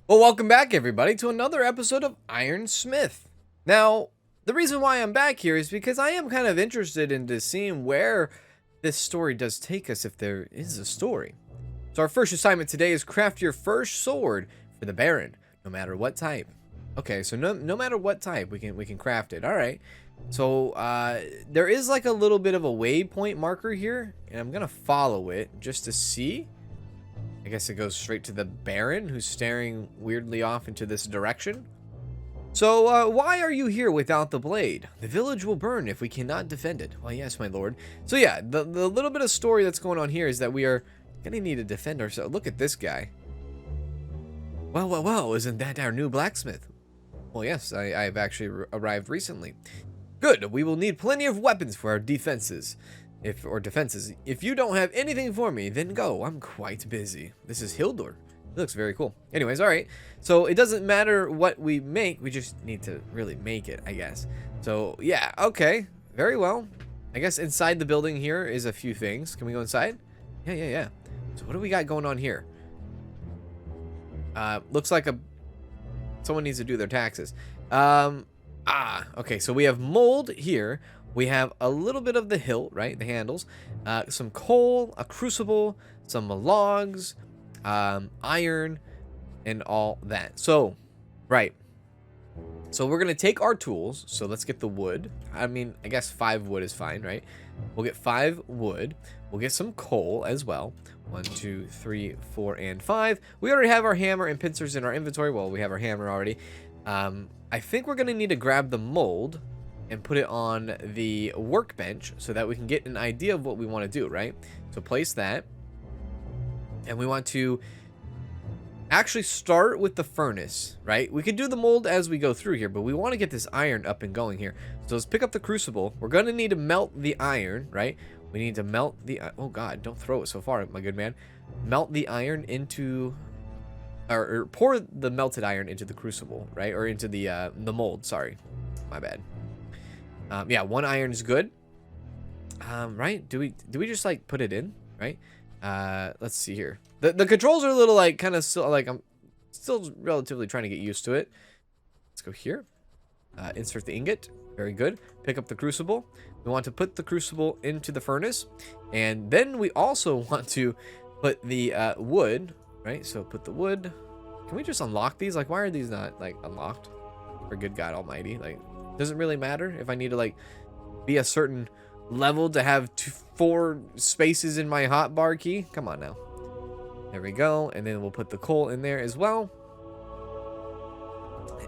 Well, welcome back, everybody, to another episode of Ironsmith. Now, the reason why I'm back here is because I am kind of interested into seeing where this story does take us, if there is a story. So our first assignment today is craft your first sword for the Baron, no matter what type. Okay, so no matter what type, we can craft it. All right. So there is like a little bit of a waypoint marker here, and I'm gonna follow it just to see. I guess it goes straight to the Baron, who's staring weirdly off into this direction. So, why are you here without the blade? The village will burn if we cannot defend it. Well, yes, my lord. So yeah, the little bit of story that's going on here is that we are gonna need to defend ourselves. Look at this guy. Well, isn't that our new blacksmith? Well, yes, I've actually arrived recently. Good, we will need plenty of weapons for our defenses. If you don't have anything for me, then go. I'm quite busy. This is Hildur. It looks very cool. Anyways, all right. So it doesn't matter what we make. We just need to really make it, I guess. So yeah, okay. Very well. I guess inside the building here is a few things. Can we go inside? Yeah. So what do we got going on here? Looks like someone needs to do their taxes. Okay. So we have mold here. We have a little bit of the hilt, right? The handles, some coal, a crucible, some logs, iron, and all that. So, right. So we're going to take our tools. So let's get the wood. I mean, I guess 5 wood is fine, right? We'll get 5 wood. We'll get some coal as well. 1, 2, 3, 4, and 5. We already have our hammer and pincers in our inventory. Well, we have our hammer already. I think we're going to need to grab the mold and put it on the workbench so that we can get an idea of what we want to do, right? So place that. And we want to actually start with the furnace, right? We can do the mold as we go through here, but we want to get this iron up and going here. So let's pick up the crucible. We're going to need to melt the iron, right? We need to melt the... Oh, God, don't throw it so far, my good man. Melt the iron into... Or pour the melted iron into the crucible, right? Or into the mold, sorry. My bad. Yeah, 1 iron is good. Right? Do we just like put it in, right? Let's see here. The controls are a little like kind of still like I'm still relatively trying to get used to it. Let's go here. Insert the ingot. Very good. Pick up the crucible. We want to put the crucible into the furnace, and then we also want to put the wood, right? So put the wood. Can we just unlock these? Like, why are these not like unlocked? For good God Almighty, like. Doesn't really matter if I need to like be a certain level to have 4 spaces in my hotbar key. Come on now. There we go. And then we'll put the coal in there as well.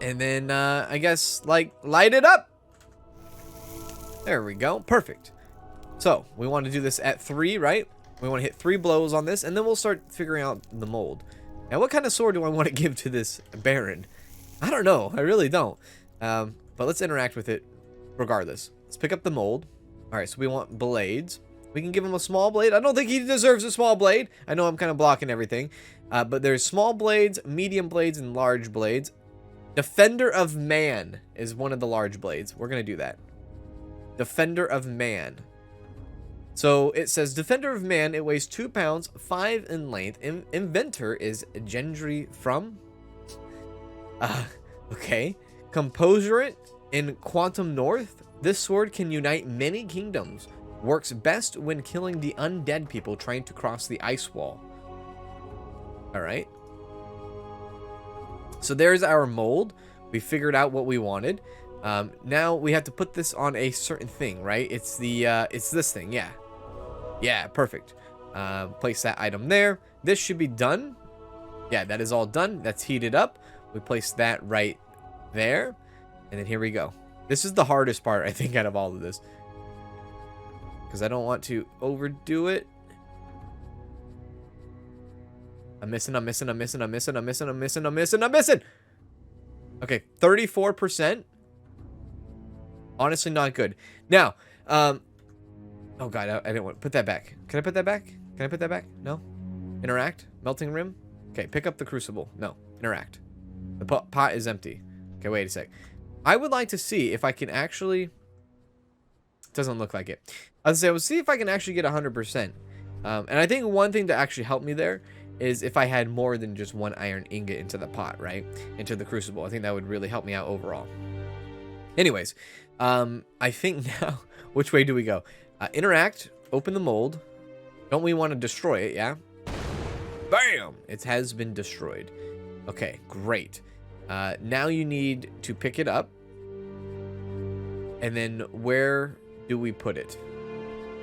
And then I guess like light it up. There we go. Perfect. So we want to do this at 3, right? We want to hit 3 blows on this, and then we'll start figuring out the mold. Now, what kind of sword do I want to give to this Baron? I don't know. I really don't. But let's interact with it regardless. Let's pick up the mold. All right, so we want blades. We can give him a small blade. I don't think he deserves a small blade. I know I'm kind of blocking everything. But there's small blades, medium blades, and large blades. Defender of Man is one of the large blades. We're going to do that. Defender of Man. So it says Defender of Man. It weighs 2 pounds, 5 in length. Inventor is Gendry from. Okay. Composurate in Quantum North. This sword can unite many kingdoms. Works best when killing the undead people trying to cross the ice wall. Alright. So there's our mold. We figured out what we wanted. Now we have to put this on a certain thing, right? It's this thing, yeah. Yeah, perfect. Place that item there. This should be done. Yeah, that is all done. That's heated up. We place that right there, and then here we go. This is the hardest part, I think, out of all of this, because I don't want to overdo it. I'm missing. Okay, 34%. Honestly, not good. Now, oh God, I didn't want to put that back. Can I put that back? Can I put that back? No. Interact. Melting rim. Okay, pick up the crucible. No. Interact. The pot is empty. Okay, wait a sec. I would like to see if I can actually... Doesn't look like it. I would say, we'll see if I can actually get 100%. And I think one thing to actually help me there is if I had more than just one iron ingot into the pot, right? Into the crucible. I think that would really help me out overall. Anyways, I think now, which way do we go? Interact, open the mold. Don't we want to destroy it, yeah? Bam! It has been destroyed. Okay, great. Now you need to pick it up. And then where do we put it?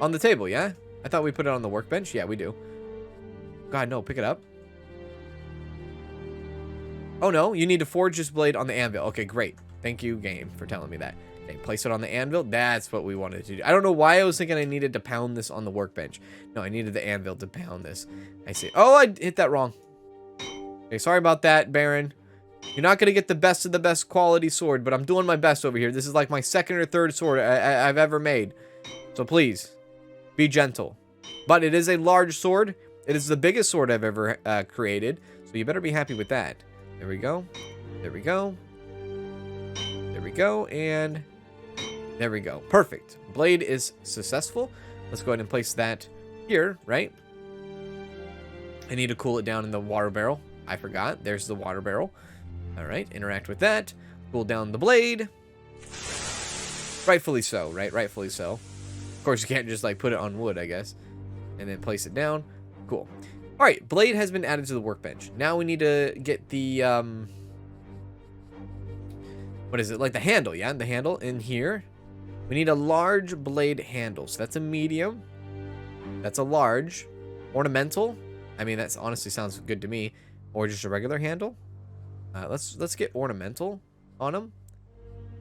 On the table, yeah? I thought we put it on the workbench. Yeah, we do. God, no, pick it up. Oh, no, you need to forge this blade on the anvil. Okay, great. Thank you, game, for telling me that. Okay, place it on the anvil. That's what we wanted to do. I don't know why I was thinking I needed to pound this on the workbench. No, I needed the anvil to pound this. I see. Oh, I hit that wrong. Okay, sorry about that, Baron. You're not going to get the best of the best quality sword, but I'm doing my best over here. This is like my second or third sword I've ever made. So please, be gentle. But it is a large sword. It is the biggest sword I've ever created. So you better be happy with that. There we go. There we go. There we go. And there we go. Perfect. Blade is successful. Let's go ahead and place that here, right? I need to cool it down in the water barrel. I forgot. There's the water barrel. All right. Interact with that. Cool down the blade. Rightfully so, right? Rightfully so. Of course, you can't just like put it on wood, I guess. And then place it down. Cool. All right. Blade has been added to the workbench. Now we need to get the, what is it? Like the handle, yeah? The handle in here. We need a large blade handle. So that's a medium. That's a large. Ornamental. I mean, that honestly sounds good to me. Or just a regular handle. Let's get ornamental on them.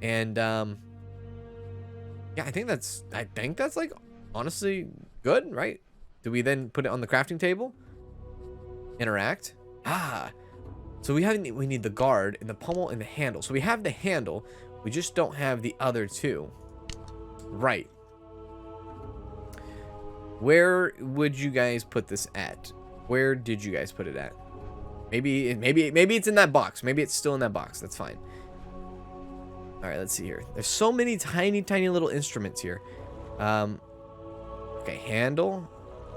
And, yeah, I think that's like honestly good, right? Do we then put it on the crafting table? Interact. So we need the guard and the pommel and the handle. So we have the handle. We just don't have the other two. Right. Where would you guys put this at? Where did you guys put it at? Maybe it's in that box. Maybe it's still in that box. That's fine. All right, let's see here. There's so many tiny little instruments here. Okay, handle.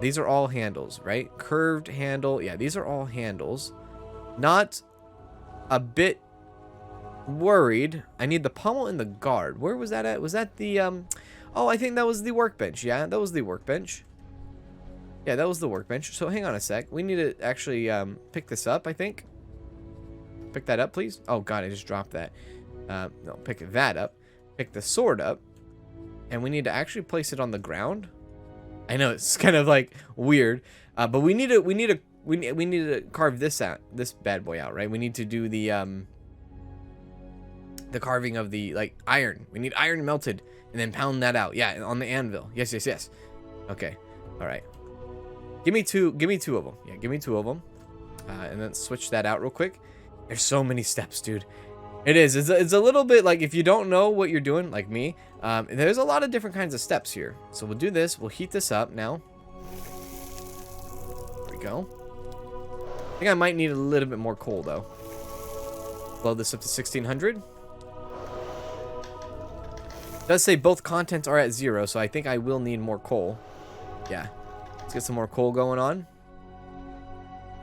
These are all handles, right? Curved handle. Yeah, these are all handles. Not a bit worried. I need the pommel and the guard. Where was that at? Was that the oh, I think that was the workbench. Yeah, that was the workbench. Yeah, that was the workbench. So hang on a sec. We need to actually pick this up, I think. Pick that up, please. Oh god, I just dropped that. No, pick that up. Pick the sword up. And we need to actually place it on the ground. I know it's kind of like weird, but we need to carve this bad boy out, right? We need to do the carving of the like iron. We need iron melted and then pound that out. Yeah, on the anvil. Yes. Okay. All right. Give me two of them. Yeah, give me two of them. And then switch that out real quick. There's so many steps, dude. It is. It's a little bit like if you don't know what you're doing, like me, there's a lot of different kinds of steps here. So we'll do this. We'll heat this up now. There we go. I think I might need a little bit more coal, though. Blow this up to 1600. It does say both contents are at 0, so I think I will need more coal. Yeah. Let's get some more coal going on.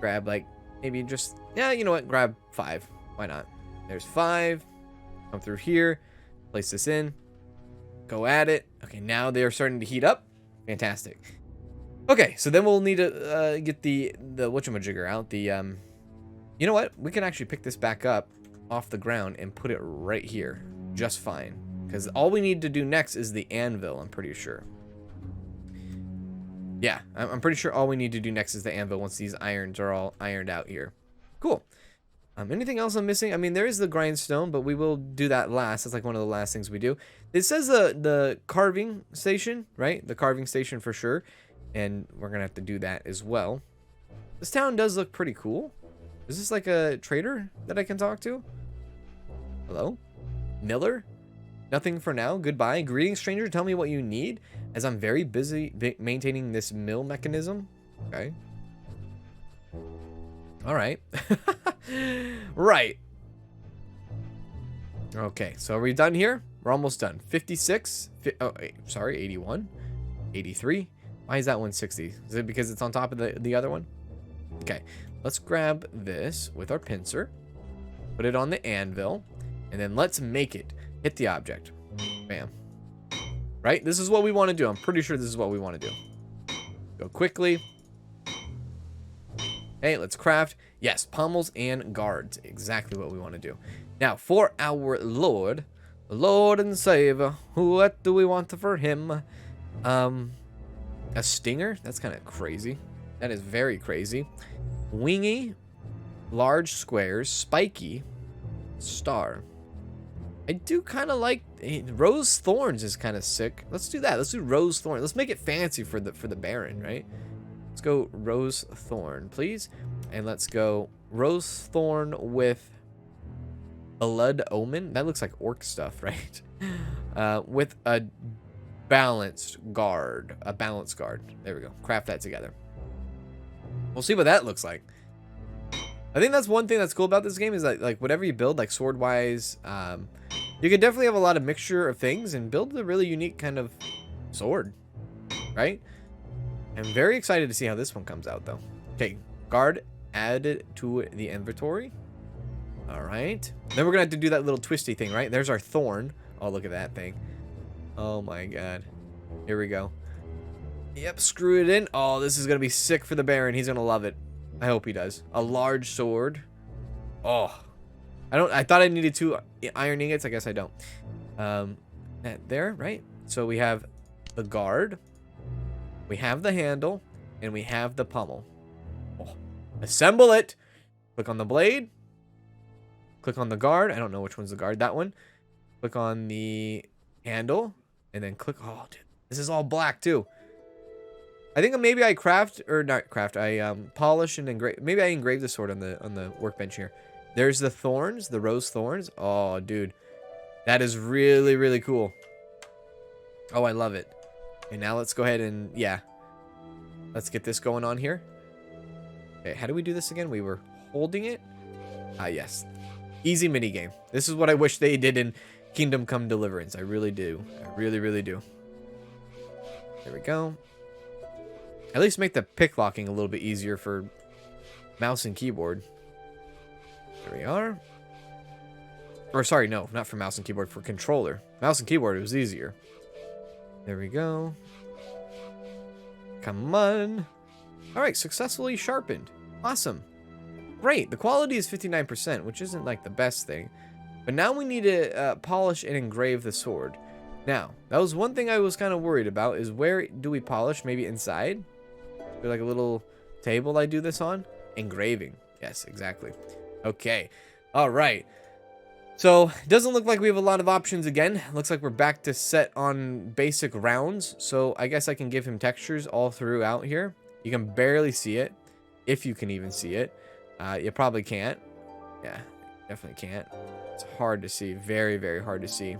Grab, like, maybe just... Yeah, you know what? Grab 5. Why not? There's 5. Come through here. Place this in. Go at it. Okay, now they are starting to heat up. Fantastic. Okay, so then we'll need to get the whatchamajigger out. The, you know what? We can actually pick this back up off the ground and put it right here. Just fine. Because all we need to do next is the anvil, I'm pretty sure. Yeah, I'm pretty sure all we need to do next is the anvil once these irons are all ironed out here. Cool. Anything else I'm missing? I mean, there is the grindstone, but we will do that last. That's like one of the last things we do. It says the carving station, right? The carving station for sure. And we're going to have to do that as well. This town does look pretty cool. Is this like a trader that I can talk to? Hello? Miller? Nothing for now. Goodbye. Greetings, stranger. Tell me what you need, as I'm very busy maintaining this mill mechanism. Okay. All right. Right. Okay, so are we done here? We're almost done. 56. Sorry, 81. 83. Why is that one 60? Is it because it's on top of the other one? Okay, let's grab this with our pincer. Put it on the anvil. And then let's make it hit the object. Bam. Right? This is what we want to do. I'm pretty sure this is what we want to do. Go quickly. Okay, let's craft. Yes, pommels and guards. Exactly what we want to do. Now, for our Lord and Savior, what do we want for him? A stinger? That's kind of crazy. That is very crazy. Wingy, large squares, spiky, star. I do kind of like rose thorns is kind of sick. Let's do that. Let's do rose thorn. Let's make it fancy for the Baron, right? Let's go rose thorn, please. And let's go rose thorn with blood omen. That looks like orc stuff, right? With a balanced guard. A balanced guard. There we go. Craft that together. We'll see what that looks like. I think that's one thing that's cool about this game is that, like, whatever you build, like sword wise, you can definitely have a lot of mixture of things and build a really unique kind of sword, right? I'm very excited to see how this one comes out, though. Okay, guard added to the inventory. All right. Then we're gonna have to do that little twisty thing, right? There's our thorn. Oh, look at that thing. Oh my god. Here we go. Yep, screw it in. Oh, this is gonna be sick for the Baron. He's gonna love it. I hope he does. A large sword. Oh, I thought I needed 2 iron ingots. I guess I don't. That there, right? So we have the guard, we have the handle, and we have the pommel. Oh, assemble it. Click on the blade. Click on the guard. I don't know which one's the guard. That one. Click on the handle, and then click. Oh, dude, this is all black too. I think maybe I polish and engrave. Maybe I engrave the sword on the workbench here. There's the thorns, the rose thorns. Oh, dude, that is really, really cool. Oh, I love it. Okay, now let's go ahead and let's get this going on here. Okay, how do we do this again? We were holding it. Ah, yes, easy mini game. This is what I wish they did in Kingdom Come Deliverance. I really do. I really, really do. There we go. At least make the pick locking a little bit easier for mouse and keyboard. There we are. Or sorry, no, not for mouse and keyboard, for controller. Mouse and keyboard, it was easier. There we go. Come on. All right, successfully sharpened. Awesome. Great. The quality is 59%, which isn't like the best thing. But now we need to polish and engrave the sword. Now, that was one thing I was kind of worried about, is where do we polish? Maybe inside? Or like a little table I do this on? Engraving. Yes, exactly. Okay. All right. So, it doesn't look like we have a lot of options again. Looks like we're back to set on basic rounds. So, I guess I can give him textures all throughout here. You can barely see it, if you can even see it. You probably can't. Yeah, definitely can't. It's hard to see. Very, very hard to see.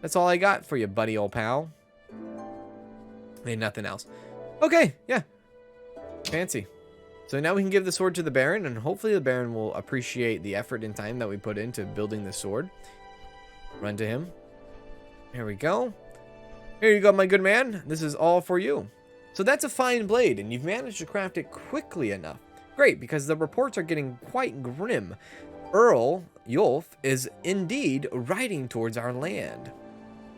That's all I got for you, buddy old pal. Ain't nothing else. Okay, yeah. Fancy. So now we can give the sword to the Baron, and hopefully the Baron will appreciate the effort and time that we put into building the sword. Run to him. Here we go. Here you go, my good man. This is all for you. So that's a fine blade, and you've managed to craft it quickly enough. Great, because the reports are getting quite grim. Earl Yulf is indeed riding towards our land.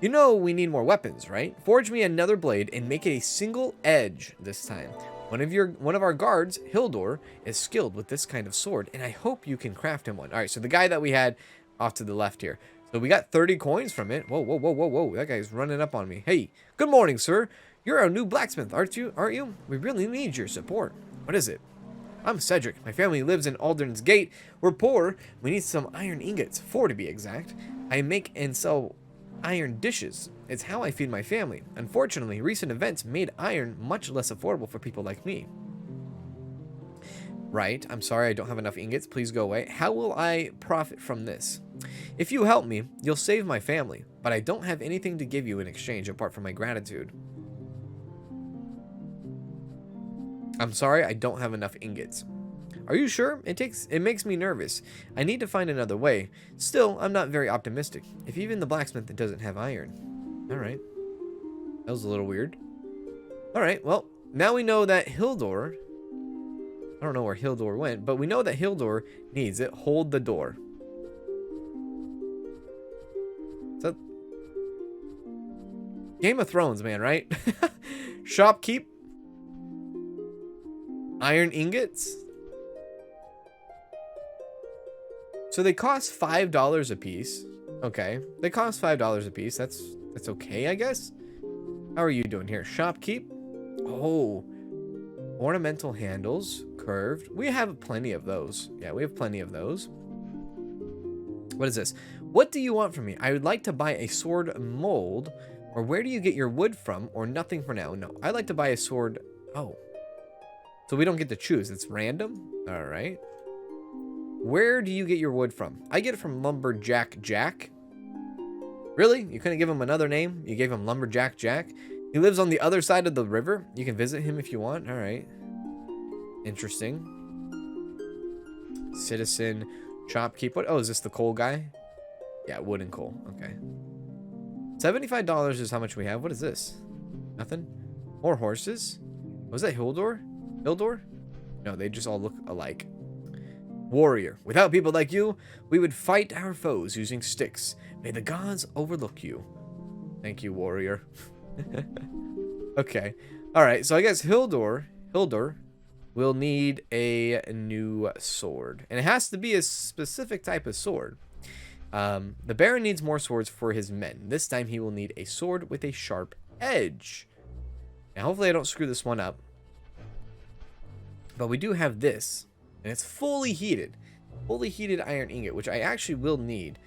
You know we need more weapons, right? Forge me another blade and make it a single edge this time. One of our guards, Hildor, is skilled with this kind of sword, and I hope you can craft him one. All right, so the guy that we had off to the left here. So we got 30 coins from it. Whoa, whoa, whoa, whoa, whoa. That guy's running up on me. Hey, good morning, sir. You're our new blacksmith, aren't you? We really need your support. What is it? I'm Cedric. My family lives in Aldern's Gate. We're poor. We need some iron ingots, 4 to be exact. I make and sell iron dishes. It's how I feed my family. Unfortunately, recent events made iron much less affordable for people like me. Right, I'm sorry I don't have enough ingots. Please go away. How will I profit from this? If you help me, you'll save my family, but I don't have anything to give you in exchange apart from my gratitude. I'm sorry, I don't have enough ingots. Are you sure? It makes me nervous. I need to find another way. Still, I'm not very optimistic. If even the blacksmith doesn't have iron. Alright. That was a little weird. Alright, well, now we know that Hildor I don't know where Hildur went, but we know that Hildur needs it. Hold the door. So, Game of Thrones, man, right? Shopkeep. Iron ingots. So they cost $5 a piece. Okay, they cost $5 a piece. That's okay, I guess. How are you doing here? Shopkeep. Oh, ornamental handles, curved. We have plenty of those. Yeah, we have plenty of those. What is this? What do you want from me? I would like to buy a sword mold. Or where do you get your wood from? Or nothing for now. No, I'd like to buy a sword. Oh, so we don't get to choose. It's random. All right. Where do you get your wood from? I get it from Lumberjack Jack. Really? You couldn't give him another name? You gave him Lumberjack Jack? He lives on the other side of the river. You can visit him if you want. All right. Interesting. Citizen, shopkeep. What? Oh, is this the coal guy? Yeah, wood and coal. Okay. $75 is how much we have. What is this? Nothing? More horses? Was that Hildur? Hildur? No, they just all look alike. Warrior. Without people like you, we would fight our foes using sticks. May the gods overlook you. Thank you, warrior. Okay. Alright, so I guess Hildur will need a new sword. And it has to be a specific type of sword. The Baron needs more swords for his men. This time he will need a sword with a sharp edge. Now, hopefully I don't screw this one up. But we do have this. And it's fully heated. Fully heated iron ingot, which I actually will need.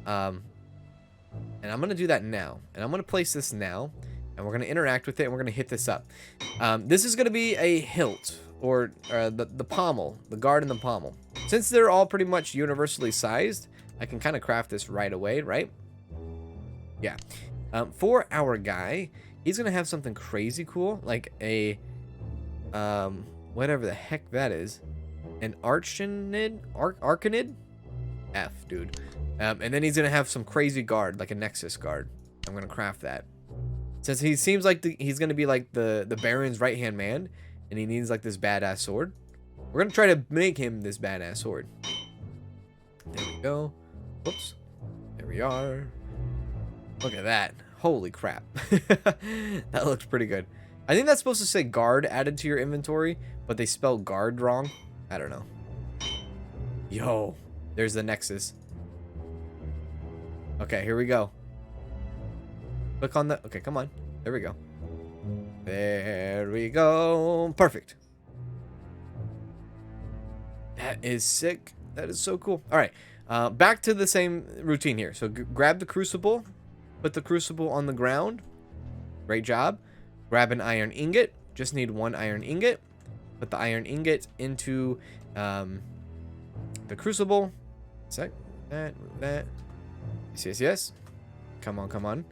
And I'm going to do that now. And I'm going to place this now. And we're going to interact with it. And we're going to hit this up. This is going to be a hilt. Or the pommel. The guard and the pommel. Since they're all pretty much universally sized, I can kind of craft this right away, right? Yeah. For our guy, he's going to have something crazy cool. Like a... whatever the heck that is. An arcanid? F, dude. And then he's going to have some crazy guard, like a Nexus guard. I'm going to craft that. Since he seems like he's going to be like the Baron's right-hand man, and he needs like this badass sword, we're going to try to make him this badass sword. There we go. Whoops. There we are. Look at that. Holy crap. That looks pretty good. I think that's supposed to say guard added to your inventory, but they spell guard wrong. I don't know. Yo, there's the Nexus. Okay, here we go. Click on the... Okay, come on. There we go. There we go. Perfect. That is sick. That is so cool. All right. Back to the same routine here. So grab the crucible. Put the crucible on the ground. Great job. Grab an iron ingot. Just need one iron ingot. Put the iron ingot into the crucible. Sec. That. Yes, yes. Come on, come on.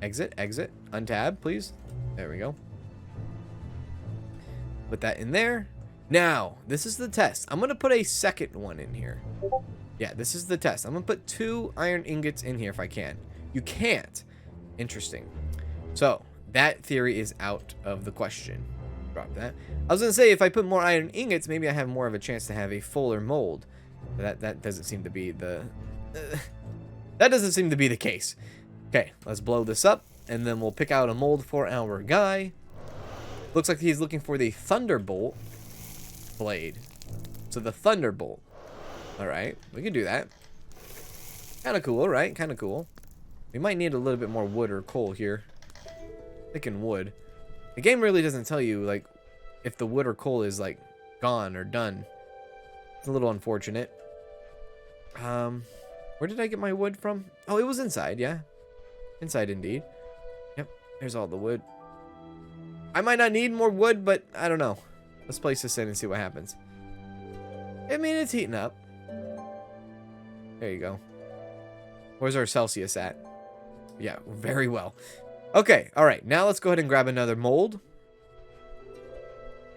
Exit, exit. Untab, please. There we go. Put that in there. Now, this is the test. I'm going to put a second one in here. Yeah, this is the test. I'm going to put 2 iron ingots in here if I can. You can't. Interesting. So, that theory is out of the question. Drop that. I was going to say, if I put more iron ingots, maybe I have more of a chance to have a fuller mold. But that doesn't seem to be the... that doesn't seem to be the case. Okay, let's blow this up. And then we'll pick out a mold for our guy. Looks like he's looking for the Thunderbolt Blade. So the Thunderbolt. Alright, we can do that. Kind of cool, right? Kind of cool. We might need a little bit more wood or coal here. Thinking wood. The game really doesn't tell you, like, if the wood or coal is, like, gone or done. It's a little unfortunate. Where did I get my wood from? Oh, it was inside, yeah. Inside, indeed. Yep, there's all the wood. I might not need more wood, but I don't know. Let's place this in and see what happens. I mean, it's heating up. There you go. Where's our Celsius at? Yeah, very well. Okay, all right. Now let's go ahead and grab another mold.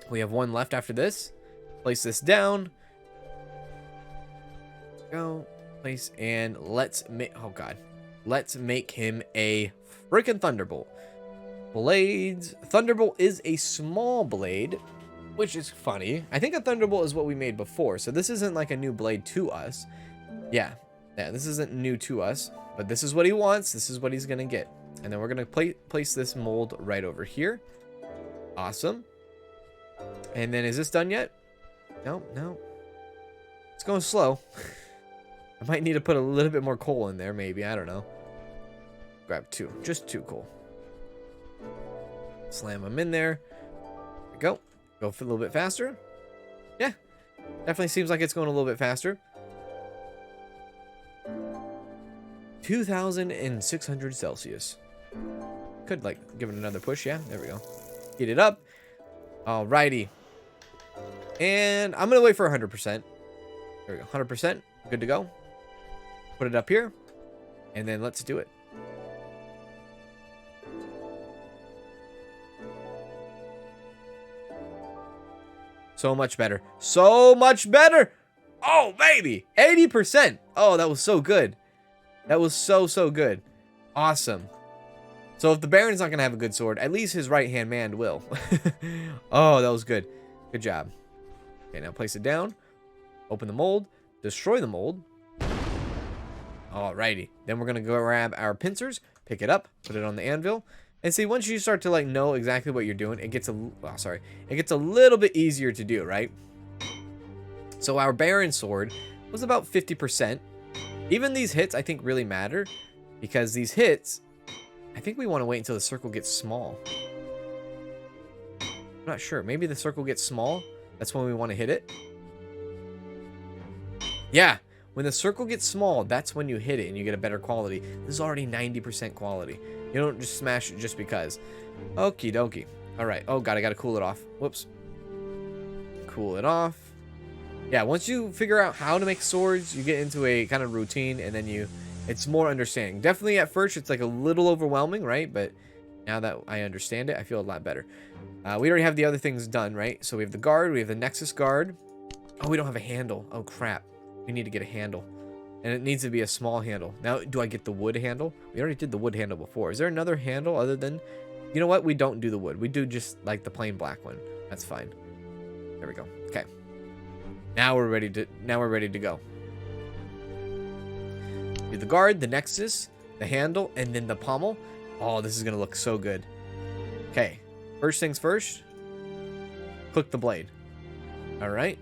We have one left after this. Place this down. Go. Place and let's make... Oh, God. Let's make him a freaking Thunderbolt. Blades. Thunderbolt is a small blade. which is funny. I think a Thunderbolt is what we made before, so this isn't like a new blade to us. Yeah, this isn't new to us, but this is what he wants. This is what he's gonna get. And then we're gonna place this mold right over here. Awesome. And then is this done yet? No. It's going slow. I might need to put a little bit more coal in there, maybe. I don't know. Grab 2. Just 2 coal. Slam them in there. There we go. Go for a little bit faster. Yeah. Definitely seems like it's going a little bit faster. 2,600 Celsius. Could, like, give it another push. Yeah, there we go. Heat it up. Alrighty. And I'm going to wait for 100%. There we go. 100%. Good to go. Put it up here. And then let's do it. So much better. So much better. Oh, baby. 80%. Oh, that was so good. That was so good. Awesome. So if the Baron's not going to have a good sword, at least his right-hand man will. Oh, that was good. Good job. Okay, now place it down. Open the mold. Destroy the mold. Alrighty. Then we're going to go grab our pincers. Pick it up. Put it on the anvil. And see, once you start to like know exactly what you're doing, it gets a little bit easier to do, right? So our Baron sword was about 50%. Even these hits, I think, really matter because these hits, I think we want to wait until the circle gets small. I'm not sure. Maybe the circle gets small. That's when we want to hit it. Yeah. When the circle gets small, that's when you hit it and you get a better quality. This is already 90% quality. You don't just smash it just because. Okie dokie. All right. Oh, God, I got to cool it off. Whoops. Cool it off. Yeah, once you figure out how to make swords, you get into a kind of routine and then it's more understanding. Definitely at first, it's like a little overwhelming, right? But now that I understand it, I feel a lot better. We already have the other things done, right? So we have the guard. We have the Nexus guard. Oh, we don't have a handle. Oh, crap. We need to get a handle. And it needs to be a small handle. Now, do I get the wood handle? We already did the wood handle before. Is there another handle other than... You know what? We don't do the wood. We do just like the plain black one. That's fine. There we go. Okay. Now we're ready to go. Do the guard, the Nexus, the handle, and then the pommel. Oh, this is going to look so good. Okay. First things first. Click the blade. All right.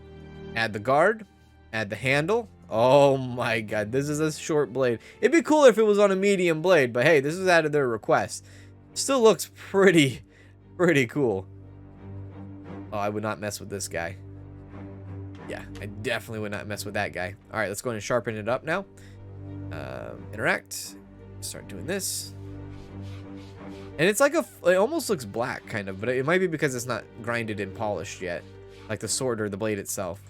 Add the guard. Add the handle. Oh my God, this is a short blade. It'd be cooler if it was on a medium blade, but hey, this is out of their request. Still looks pretty cool. Oh, I would not mess with this guy. Yeah, I definitely would not mess with that guy. All right, let's go ahead and sharpen it up now. Interact. Start doing this. And it's like it almost looks black, kind of, but it might be because it's not grinded and polished yet, like the sword or the blade itself.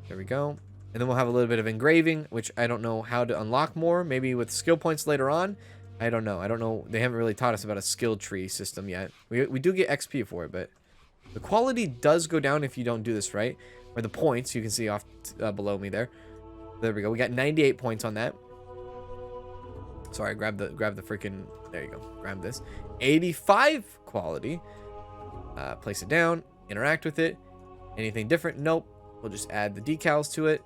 There we go. And then we'll have a little bit of engraving, which I don't know how to unlock more. Maybe with skill points later on. I don't know. They haven't really taught us about a skill tree system yet. We do get XP for it, but the quality does go down if you don't do this right. Or the points, you can see off below me there. There we go. We got 98 points on that. Sorry, grab the freaking... There you go. Grab this. 85 quality. Place it down. Interact with it. Anything different? Nope. We'll just add the decals to it.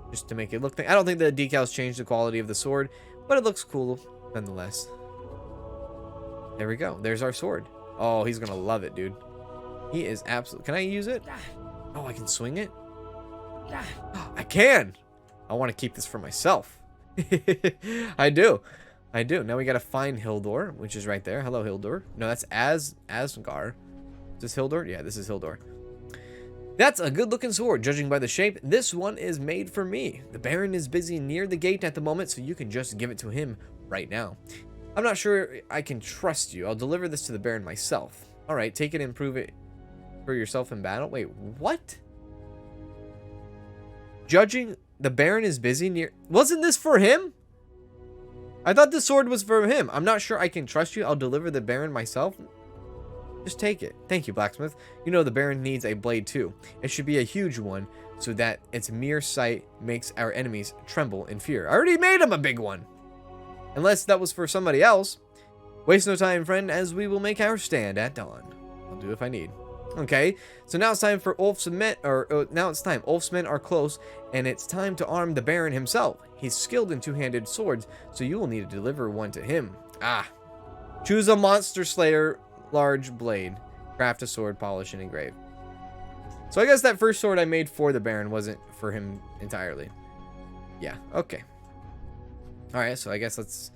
Just to make it look... I don't think the decals change the quality of the sword. But it looks cool nonetheless. There we go. There's our sword. Oh, he's going to love it, dude. He is absolutely... Can I use it? Oh, I can swing it? I can! I want to keep this for myself. I do. Now we got to find Hildor, which is right there. Hello, Hildor. No, that's Asgar. Is this Hildor? Yeah, this is Hildor. That's a good-looking sword, judging by the shape. This one is made for me. The Baron is busy near the gate at the moment, so you can just give it to him right now. I'm not sure I can trust you. I'll deliver this to the Baron myself. All right, take it and prove it for yourself in battle. Wait, what? Judging the Baron is busy near... Wasn't this for him? I thought the sword was for him. I'm not sure I can trust you. I'll deliver the Baron myself. Just take it. Thank you, blacksmith. You know the Baron needs a blade too. It should be a huge one so that its mere sight makes our enemies tremble in fear. I already made him a big one. Unless that was for somebody else. Waste no time, friend, as we will make our stand at dawn. I'll do if I need. Okay, so now it's time for Ulf's men, now it's time. Ulf's men are close, and it's time to arm the Baron himself. He's skilled in two-handed swords, so you will need to deliver one to him. Ah. Choose a monster slayer large blade. Craft a sword, polish, and engrave. So I guess that first sword I made for the Baron wasn't for him entirely. Yeah, okay. Alright, so I guess let's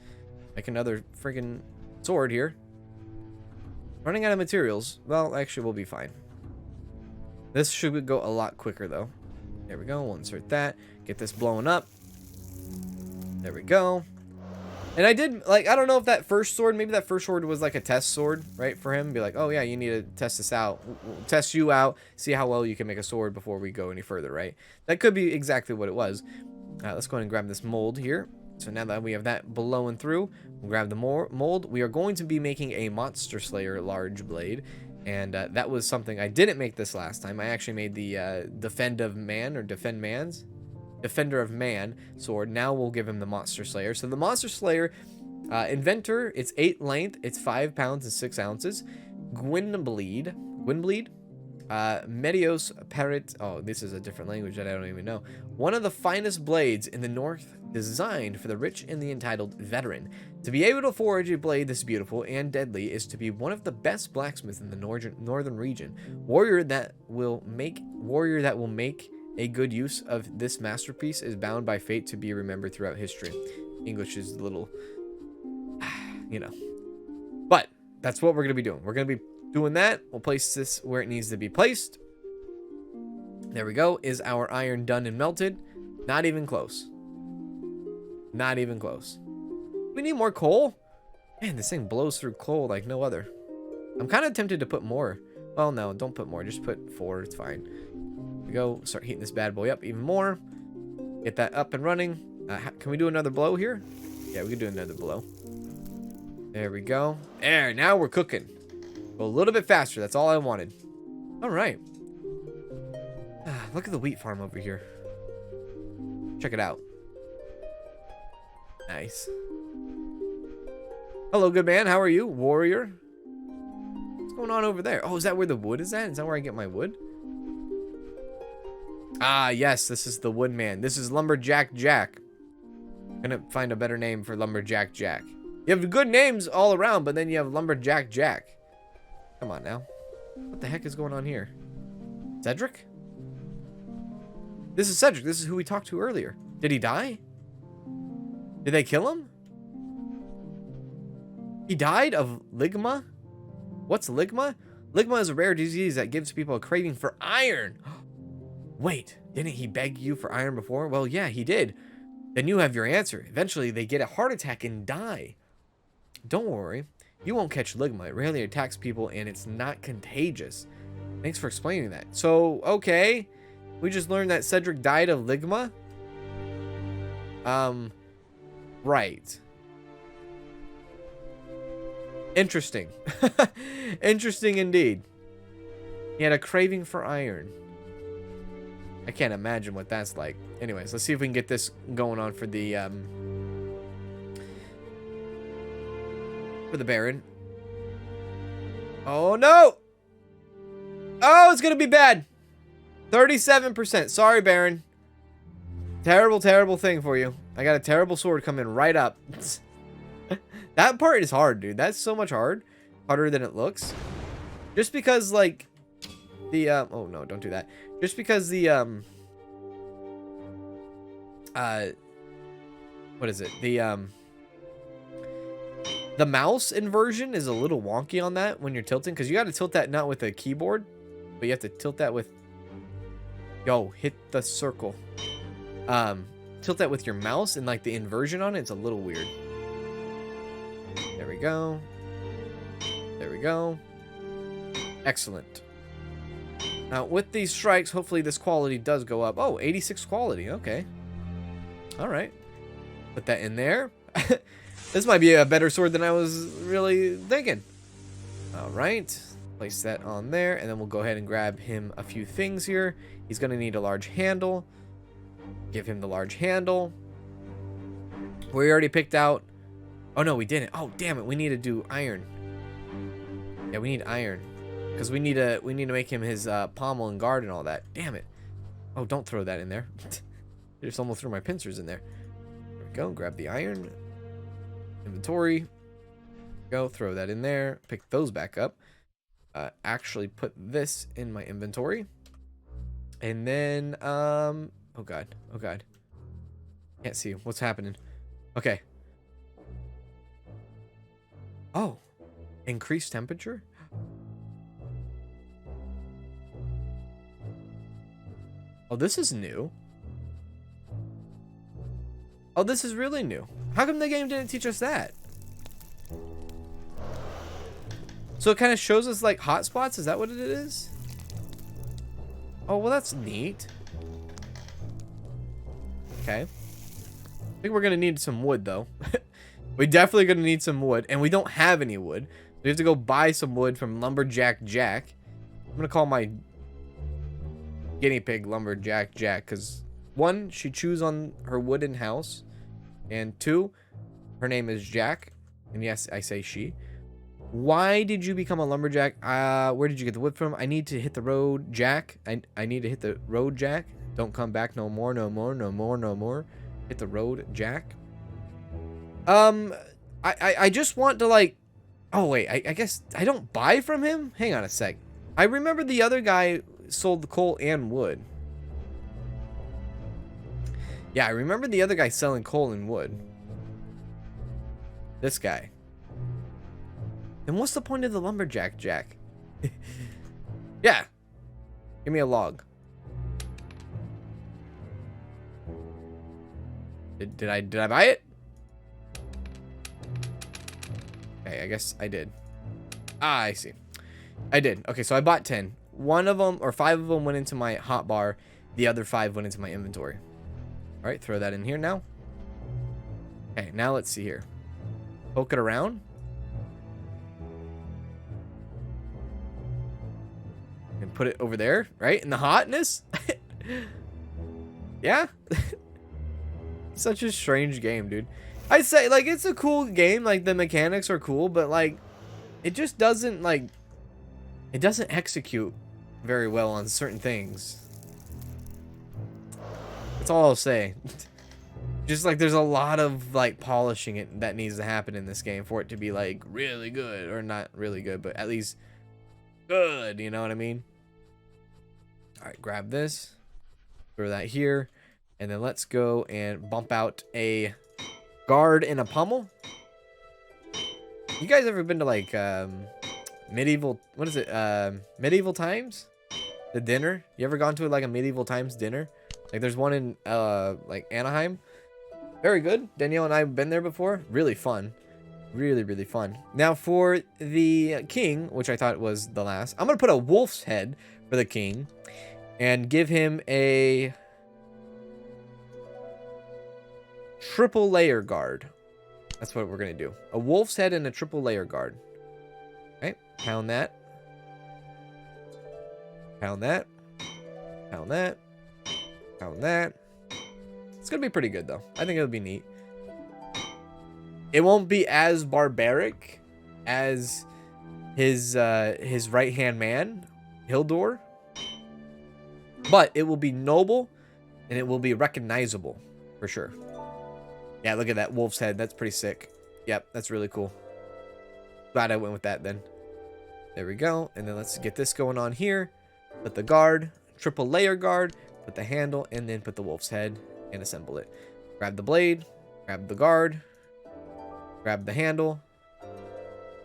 make another freaking sword here. Running out of materials. Well, actually, we'll be fine. This should go a lot quicker, though. There we go. We'll insert that. Get this blowing up. There we go. And I did, like, I don't know if that first sword, maybe that first sword was like a test sword, right, for him. Be like, oh, yeah, you need to test this out. We'll test you out, see how well you can make a sword before we go any further, right? That could be exactly what it was. Let's go ahead and grab this mold here. So now that we have that blowing through, we'll grab the mold. We are going to be making a Monster Slayer large blade. And that was something I didn't make this last time. I actually made the Defender of Man sword. Now we'll give him the Monster Slayer. So the Monster Slayer inventor, it's 8 length, it's 5 pounds and 6 ounces. Gwynbleed, Medios Parrot. Oh, this is a different language that I don't even know. One of the finest blades in the north, designed for the rich and the entitled veteran. To be able to forge a blade this beautiful and deadly is to be one of the best blacksmiths in the northern region. Warrior that will make a good use of this masterpiece is bound by fate to be remembered throughout history. English is a little, you know. But that's what we're going to be doing. We're going to be doing that. We'll place this where it needs to be placed. There we go. Is our iron done and melted? Not even close. Not even close. We need more coal? Man, this thing blows through coal like no other. I'm kind of tempted to put more. Well, no, don't put more. Just put 4. It's fine. Here we go. Start heating this bad boy up even more. Get that up and running. Can we do another blow here? Yeah, we can do another blow. There we go. There, now we're cooking. Go a little bit faster. That's all I wanted. All right. Look at the wheat farm over here. Check it out. Nice. Hello, good man. How are you, warrior? What's going on over there? Oh, is that where the wood is at? Is that where I get my wood? Ah, yes. This is the woodman. This is Lumberjack Jack. I'm gonna find a better name for Lumberjack Jack. You have good names all around, but then you have Lumberjack Jack. Come on now. What the heck is going on here? Cedric? This is Cedric. This is who we talked to earlier. Did he die? Did they kill him? He died of ligma? What's ligma? Ligma is a rare disease that gives people a craving for iron. Wait, didn't he beg you for iron before? Well, yeah, he did. Then you have your answer. Eventually, they get a heart attack and die. Don't worry. You won't catch ligma. It rarely attacks people, and it's not contagious. Thanks for explaining that. So, okay. We just learned that Cedric died of ligma? Right. Interesting. Interesting indeed. He had a craving for iron. I can't imagine what that's like. Anyways, let's see if we can get this going on for the Baron. Oh no! Oh, it's gonna be bad. 37%. Sorry, Baron. Terrible, terrible thing for you. I got a terrible sword coming right up. That part is hard, dude. That's so much harder than it looks. Just because, like, the oh no, don't do that. Just because the what is it? The mouse inversion is a little wonky on that when you're tilting, because you got to tilt that not with a keyboard, but you have to tilt that with, yo, hit the circle. Tilt that with your mouse, and like the inversion on it's a little weird. There we go. There we go. Excellent. Now with these strikes, hopefully this quality does go up. Oh, 86 quality. Okay. All right. Put that in there. This might be a better sword than I was really thinking. All right. Place that on there, and then we'll go ahead and grab him a few things here. He's going to need a large handle. Give him the large handle. We already picked out... Oh, no, we didn't. Oh, damn it. We need to do iron. Yeah, we need iron. because we need to make him his pommel and guard and all that. Damn it. Oh, don't throw that in there. I just almost threw my pincers in there. There we go. Grab the iron. Inventory. Go. Throw that in there. Pick those back up. Actually put this in my inventory. And then, oh god. Oh god. Can't see what's happening. Okay. Oh. Increased temperature? Oh, this is new. Oh, this is really new. How come the game didn't teach us that? So it kind of shows us like hotspots? Is that what it is? Oh, well, that's neat. Okay. I think we're going to need some wood, though. We definitely going to need some wood. And we don't have any wood. We have to go buy some wood from Lumberjack Jack. I'm going to call my guinea pig Lumberjack Jack. Because, one, she chews on her wooden house. And two, her name is Jack. And yes, I say she. Why did you become a lumberjack? Where did you get the wood from? I need to hit the road, Jack. I need to hit the road, Jack. Don't come back no more, no more, no more, no more. Hit the road, Jack. I just want to like... Oh, wait. I guess I don't buy from him? Hang on a sec. I remember the other guy sold the coal and wood. Yeah, I remember the other guy selling coal and wood. This guy. Then what's the point of the lumberjack, Jack? Yeah. Give me a log. Did I buy it? Okay, I guess I did. Ah, I see. I did. Okay, so I bought 10. One of them, or 5 of them went into my hotbar. The other 5 went into my inventory. All right, throw that in here now. Okay, now let's see here. Poke it around. And put it over there, right? In the hotness? Yeah? Such a strange game, dude. I'd say, like, it's a cool game. Like, the mechanics are cool, but, like, it just doesn't, like... It doesn't execute very well on certain things. That's all I'll say. Just, like, there's a lot of, like, polishing it that needs to happen in this game for it to be, like, really good. Or not really good, but at least... good, you know what I mean? All right, grab this, throw that here, and then let's go and bump out a guard and a pommel. You guys ever been to like medieval, what is it, medieval times, the dinner? You ever gone to like a medieval times dinner? Like there's one in like Anaheim. Very good. Danielle and I have been there before. Really fun. Really fun. Now for the king, which I thought was the last, I'm gonna put a wolf's head for the king and give him a triple layer guard. That's what we're gonna do. A wolf's head and a triple layer guard. Okay, pound that. Pound that. Pound that. Pound that. It's gonna be pretty good though. I think it'll be neat. It won't be as barbaric as his right-hand man, Hildor. But it will be noble and it will be recognizable for sure. Yeah, look at that wolf's head. That's pretty sick. Yep, that's really cool. Glad I went with that then. There we go. And then let's get this going on here. Put the guard, triple layer guard, put the handle, and then put the wolf's head and assemble it. Grab the blade, grab the guard, grab the handle.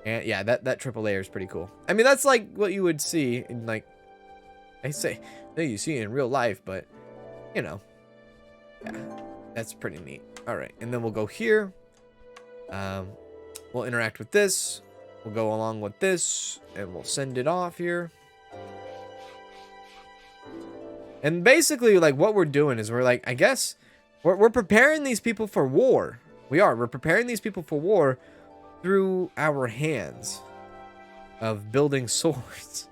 And yeah, that triple layer is pretty cool. I mean, that's like what you would see in like, I say, that you see in real life, but you know, yeah, that's pretty neat. All right, and then we'll go here. We'll interact with this. We'll go along with this, and we'll send it off here. And basically, like, what we're doing is we're like, I guess, we're preparing these people for war. We're preparing these people for war through our hands of building swords.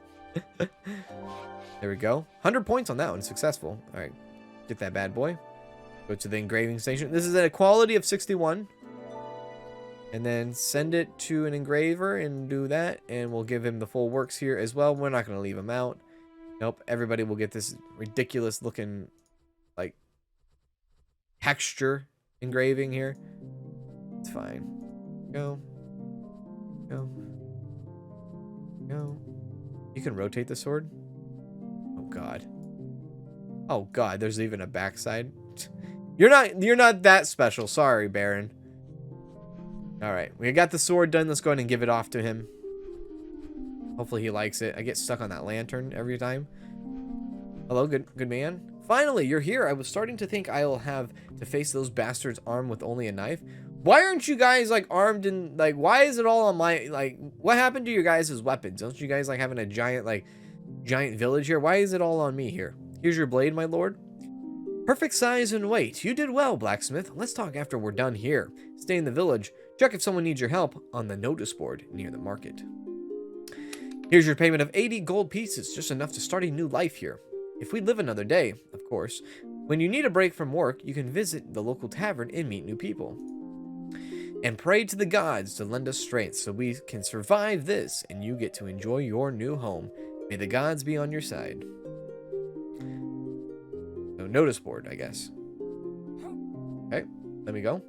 There we go. 100 points on that one. Successful. All right. Get that bad boy. Go to the engraving station. This is an equality of 61. and then send it to an engraver and do that, and we'll give him the full works here as well. We're not going to leave him out. Nope, everybody will get this ridiculous looking like texture engraving here. It's fine. Go. You can rotate the sword. Oh god, there's even a backside. You're not that special. Sorry, Baron. All right, we got the sword done. Let's go ahead and give it off to him. Hopefully he likes it. I get stuck on that lantern every time. Hello, good man. Finally, you're here. I was starting to think I'll have to face those bastards armed with only a knife. Why aren't you guys like armed and like? Why is it all on my like? What happened to your guys' weapons? Don't you guys like having a giant village here? Why is it all on me here? Here's your blade, my lord. Perfect size and weight. You did well, blacksmith. Let's talk after we're done here. Stay in the village. Check if someone needs your help on the notice board near the market. Here's your payment of 80 gold pieces, just enough to start a new life here. If we live another day, of course. When you need a break from work, you can visit the local tavern and meet new people. And pray to the gods to lend us strength so we can survive this and you get to enjoy your new home. May the gods be on your side. So notice board, I guess. Okay, let me go.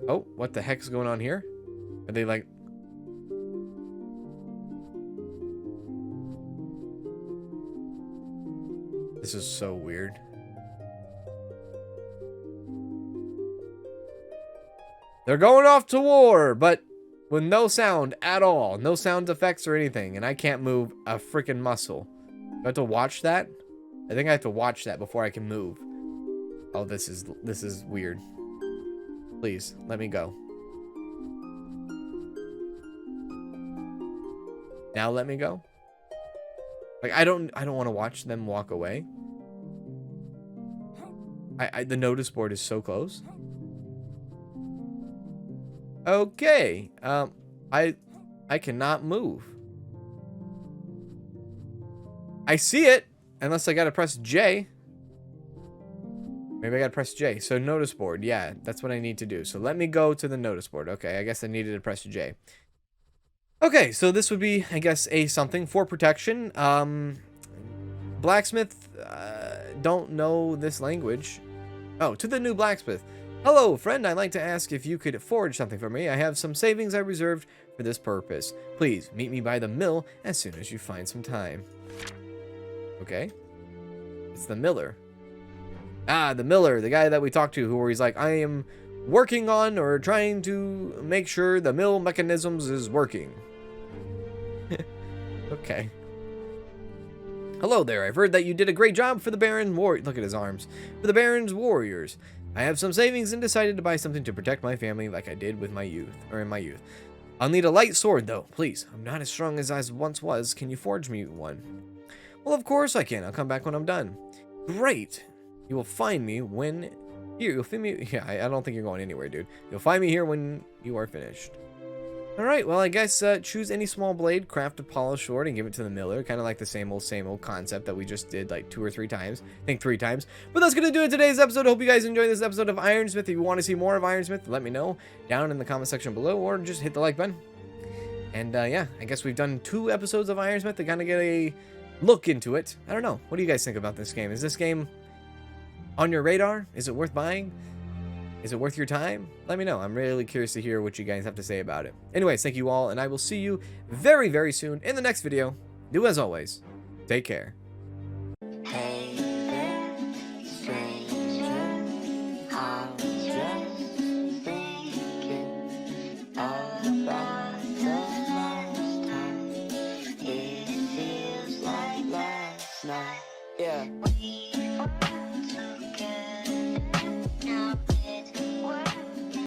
Oh, what the heck's going on here? Are they like... This is so weird. They're going off to war, but with no sound at all. No sound effects or anything. And I can't move a freaking muscle. Do I have to watch that? I think I have to watch that before I can move. Oh, this is weird. Please, let me go. Now let me go. Like I don't want to watch them walk away. The notice board is so close. Okay. I cannot move. I see it unless I gotta press J. Maybe I gotta press J. So notice board. Yeah, that's what I need to do. So let me go to the notice board. Okay, I guess I needed to press J. Okay, so this would be, I guess, a something for protection. Blacksmith, don't know this language. Oh, to the new blacksmith. Hello, friend. I'd like to ask if you could forge something for me. I have some savings I reserved for this purpose. Please meet me by the mill as soon as you find some time. Okay. It's the miller. Ah, the miller, the guy that we talked to, where he's like, I am working on or trying to make sure the mill mechanisms is working. Okay. Hello there. I've heard that you did a great job for the Baron's look at his arms. For the Baron's warriors. I have some savings and decided to buy something to protect my family like I did with my youth, or in my youth. I'll need a light sword though, please. I'm not as strong as I once was. Can you forge me one? Well, of course I can. I'll come back when I'm done. Great. You will find me when... Here, you'll find me... Yeah, I don't think you're going anywhere, dude. You'll find me here when you are finished. Alright, well, I guess choose any small blade, craft a polished sword, and give it to the miller. Kind of like the same old concept that we just did like 2 or 3 times. I think 3 times. But that's going to do it today's episode. I hope you guys enjoyed this episode of Ironsmith. If you want to see more of Ironsmith, let me know down in the comment section below, or just hit the like button. And yeah, I guess we've done 2 episodes of Ironsmith to kind of get a look into it. I don't know. What do you guys think about this game? Is this game on your radar? Is it worth buying? Is it worth your time? Let me know. I'm really curious to hear what you guys have to say about it. Anyways, thank you all, and I will see you very, very soon in the next video. Do as always, take care. Hey there, stranger, I was just thinking about the last time. It feels like last night. Yeah.